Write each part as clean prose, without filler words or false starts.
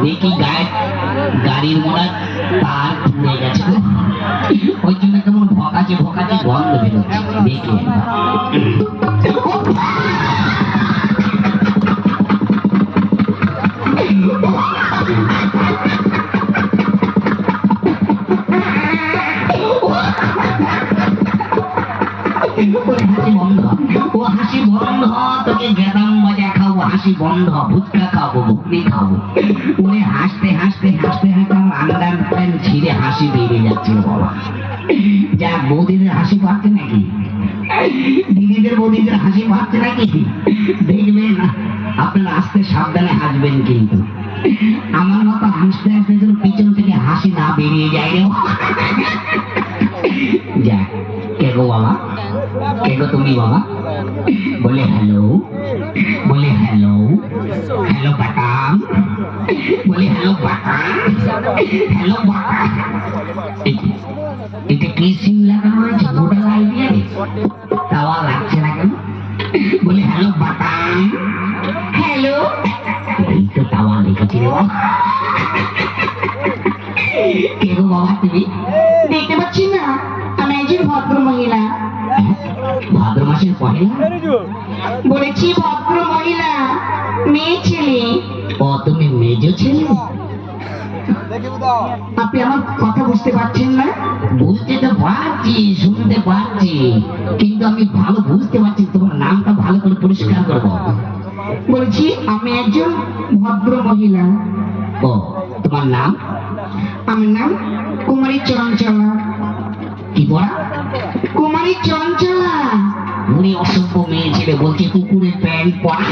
দেখি গাড়ির মোড়া তার পুড়ে গেছে, ওই জন্য কেমন ভকাচে ভকাচে গন্ধ বেরোচ্ছে। দেখি হাসি বন্ধ, তোকে গেদাম মজা খাবো, হাসি বন্ধ, ফুচকা খাবো, ঘুগনি খাবো। ওরে হাসতে হাসতে হাসতে হাসতে আমার আন্ডার প্যান্ট ছিঁড়ে হাসি বেরিয়ে যাচ্ছে বাবা। যা বৌদিদের হাসি পাচ্ছে নাকি, দিদিদের বৌদিদের হাসি পাচ্ছে নাকি দেখবেন, আপনারা আস্তে সাবধানে হাসবেন, কিন্তু আমার মতো হাসতে হাসতে যেন পিছন থেকে হাসি না বেরিয়ে যায় রে। যা কে গো বাবা, কে গো তুমি বাবা? বলে হ্যালো, বলে হ্যালো, হ্যালো বাটা, বলে হ্যালো বাটা, হ্যালো বাটা। এটা কি সিম লাগানো আছে, ভোটার আইডি আছে, তাওয়া লাগছে না কেন? বলে হ্যালো বাটা, হ্যালো, এই তো তাওয়া লিখেছি রে বাবা। কে গো বাবা তুমি? দেখতে পাচ্ছি না আমি একজন ভদ্র মহিলা। ভাদ্র মাসের পহেলা? বলেছি ভদ্র মহিলা, মেয়ে ছেলে। ও তুমি মেজ ছেলে? আপনি আমার কথা বুঝতে পারছেন না? বুঝতে তো পারছি, শুনতে পারছি, কিন্তু আমি ভালো বুঝতে পারছি। তোমার নামটা ভালো করে পরিষ্কার করবো। বলেছি আমি একজন ভদ্র মহিলা। ও তোমার নাম? আমার নাম কুমারী চঞ্চলা। কি বলা? কুমারী চঞ্চলা। উনি অসভ্য মেয়ে ছেলে, বলছে কুকুরের প্যান্ট পরা।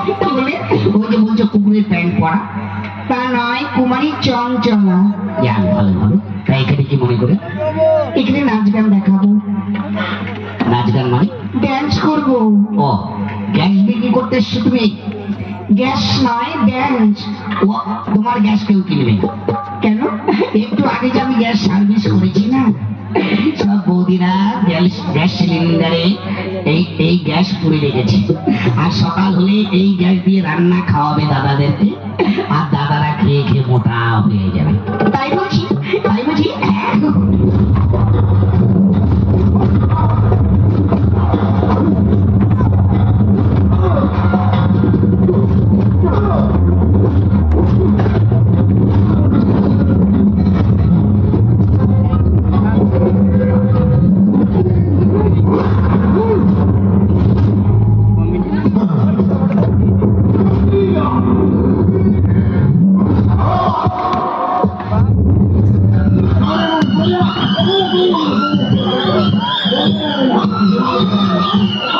কি বলে? ওই যে বলছো কুকুরের প্যান্ট পরা। তা নয়, কুমারী চঞ্চলা। জান ভালো ভালো। তাই এখানে কি মনে করে? এখানে নাচ গান দেখাবো। নাচ গান মানে? ড্যান্স করবো। ও গ্যাস বিক্রি করতে এসছো তুমি? গ্যাস নয়, ড্যান্স। ও তোমার গ্যাস কেউ কিনবে কেন? একটু আগে যে আমি গ্যাস সার্ভিস করেছি না, সব বৌদিরা গ্যাস সিলিন্ডারে এই গ্যাস পুড়ে রেখেছে, আর সকাল হলে এই গ্যাস দিয়ে রান্না খাওয়াবে দাদাদেরকে, আর দাদারা খেয়ে খেয়ে মোটা হয়ে যাবে। তাই বলছি, তাই বলছি। Oh,